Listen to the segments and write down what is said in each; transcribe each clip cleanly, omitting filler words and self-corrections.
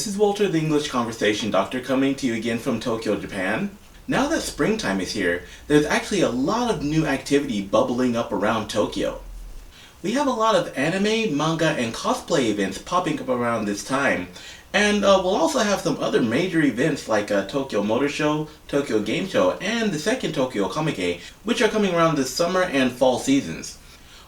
This is Walter, the English Conversation Doctor, coming to you again from Tokyo, Japan. Now that springtime is here, there's actually a lot of new activity bubbling up around Tokyo. We have a lot of anime, manga, and cosplay events popping up around this time, and we'll also have some other major events like Tokyo Motor Show, Tokyo Game Show, and the second Tokyo Pacakge, which are coming around the summer and fall seasons.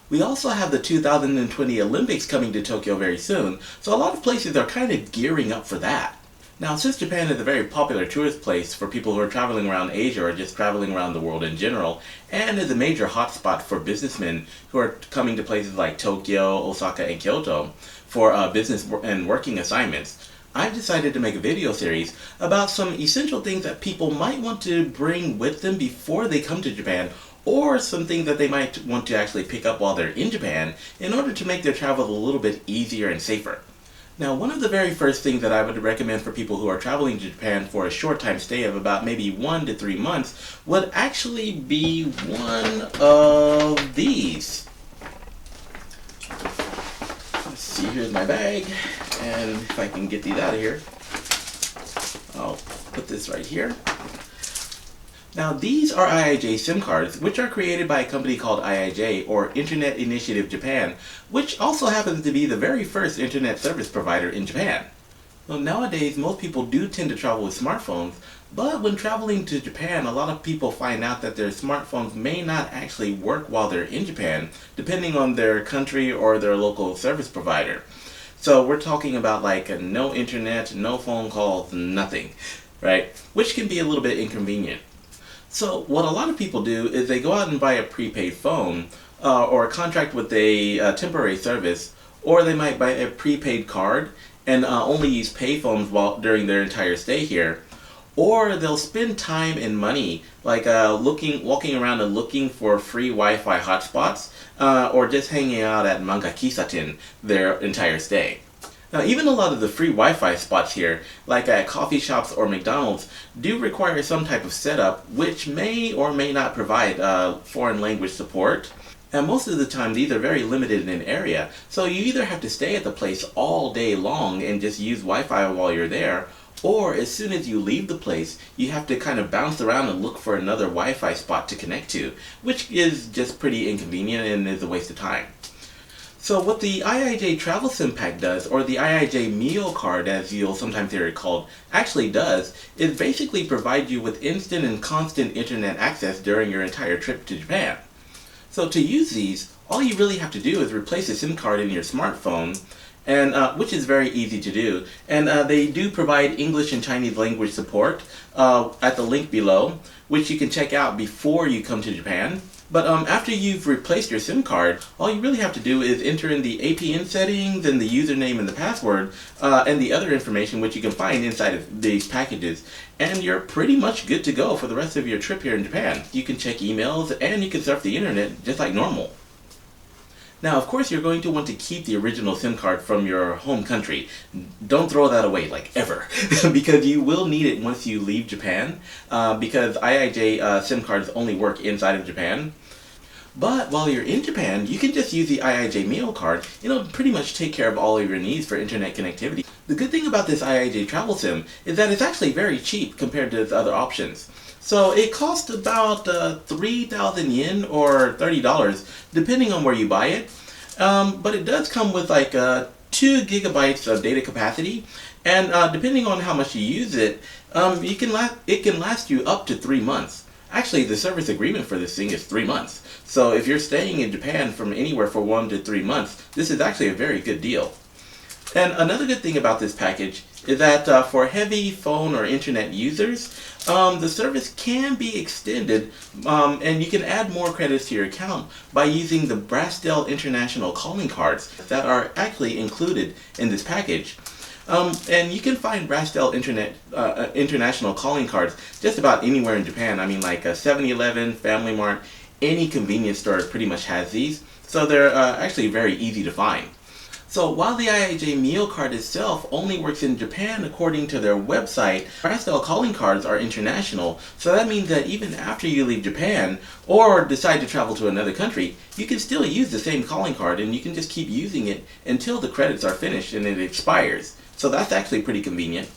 We also have the 2020 Olympics coming to Tokyo very soon, so a lot of places are kind of gearing up for that. Now, since Japan is a very popular tourist place for people who are traveling around Asia or just traveling around the world in general, and is a major hotspot for businessmen who are coming to places like Tokyo, Osaka, and Kyoto for business and working assignments, I've decided to make a video series about some essential things that people might want to bring with them before they come to Japan, or some things that they might want to actually pick up while they're in Japan in order to make their travel a little bit easier and safer. Now, one of the very first things that I would recommend for people who are traveling to Japan for a short time stay of about maybe 1 to 3 months would actually be one of these. Let's see, here's my bag, and if I can get these out of here, I'll put this right here. Now, these are IIJ SIM cards, which are created by a company called IIJ, or Internet Initiative Japan, which also happens to be the very first internet service provider in Japan. Well, nowadays, most people do tend to travel with smartphones, but when traveling to Japan, a lot of people find out that their smartphones may not actually work while they're in Japan, depending on their country or their local service provider. So we're talking about like no internet, no phone calls, nothing, right? Which can be a little bit inconvenient. So what a lot of people do is they go out and buy a prepaid phone or a contract with a temporary service, or they might buy a prepaid card and only use payphones during their entire stay here. Or they'll spend time and money like walking around and looking for free Wi-Fi hotspots or just hanging out at manga kisaten their entire stay. Now, even a lot of the free Wi-Fi spots here, like at coffee shops or McDonald's, do require some type of setup which may or may not provide foreign language support. And most of the time these are very limited in area, so you either have to stay at the place all day long and just use Wi-Fi while you're there, or as soon as you leave the place, you have to kind of bounce around and look for another Wi-Fi spot to connect to, which is just pretty inconvenient and is a waste of time. So what the IIJ Travel SIM Pack does, or the IIJmio card as you'll sometimes hear it called, actually does, is basically provide you with instant and constant internet access during your entire trip to Japan. So to use these, all you really have to do is replace a SIM card in your smartphone, and which is very easy to do. And they do provide English and Chinese language support at the link below, which you can check out before you come to Japan. But after you've replaced your SIM card, all you really have to do is enter in the APN settings and the username and the password and the other information which you can find inside of these packages, and you're pretty much good to go for the rest of your trip here in Japan. You can check emails and you can surf the internet just like normal. Now, of course, you're going to want to keep the original SIM card from your home country. Don't throw that away, like ever, because you will need it once you leave Japan, because IIJ SIM cards only work inside of Japan. But while you're in Japan, you can just use the IIJmio card. It'll pretty much take care of all of your needs for internet connectivity. The good thing about this IIJ Travel SIM is that it's actually very cheap compared to the other options. So it costs about 3,000 yen or $30 depending on where you buy it. But it does come with like 2 gigabytes of data capacity, and depending on how much you use it, it can last you up to 3 months. Actually, the service agreement for this thing is 3 months. So if you're staying in Japan from anywhere for 1 to 3 months, this is actually a very good deal. And another good thing about this package is that for heavy phone or internet users, the service can be extended and you can add more credits to your account by using the Brastel International Calling Cards that are actually included in this package. And you can find Brastel International Calling Cards just about anywhere in Japan. I mean, like 7-Eleven, Family Mart, any convenience store pretty much has these. So they're actually very easy to find. So while the IIJmio card itself only works in Japan according to their website, Brastel calling cards are international, so that means that even after you leave Japan or decide to travel to another country, you can still use the same calling card and you can just keep using it until the credits are finished and it expires, So that's actually pretty convenient.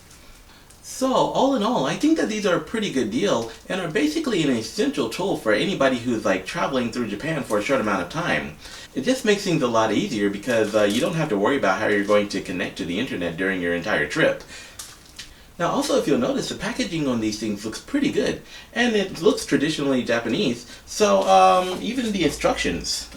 So all in all, I think that these are a pretty good deal and are basically an essential tool for anybody who's like traveling through Japan for a short amount of time. It just makes things a lot easier because you don't have to worry about how you're going to connect to the internet during your entire trip. Now also, if you'll notice, the packaging on these things looks pretty good, and it looks traditionally Japanese, so even the instructions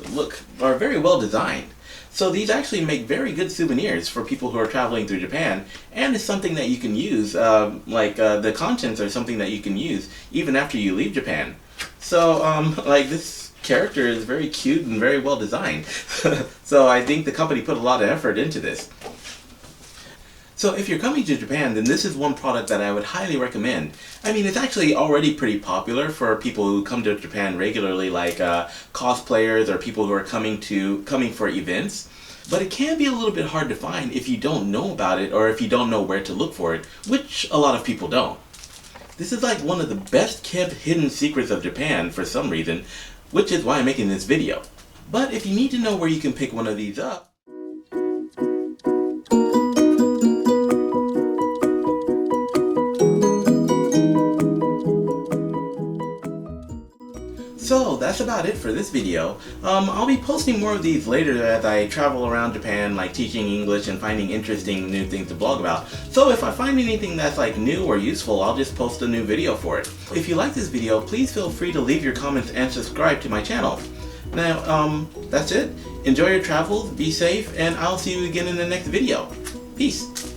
are very well designed. So these actually make very good souvenirs for people who are traveling through Japan, and it's something that you can use, the contents are something that you can use even after you leave Japan. So like this character is very cute and very well designed. So I think the company put a lot of effort into this. So if you're coming to Japan, then this is one product that I would highly recommend. I mean, it's actually already pretty popular for people who come to Japan regularly, like cosplayers or people who are coming for events. But it can be a little bit hard to find if you don't know about it or if you don't know where to look for it, which a lot of people don't. This is like one of the best kept hidden secrets of Japan for some reason, which is why I'm making this video. But if you need to know where you can pick one of these up, so that's about it for this video. I'll be posting more of these later as I travel around Japan, like teaching English and finding interesting new things to blog about. So if I find anything that's like new or useful, I'll just post a new video for it. If you like this video, please feel free to leave your comments and subscribe to my channel. Now, that's it. Enjoy your travels, be safe, and I'll see you again in the next video. Peace.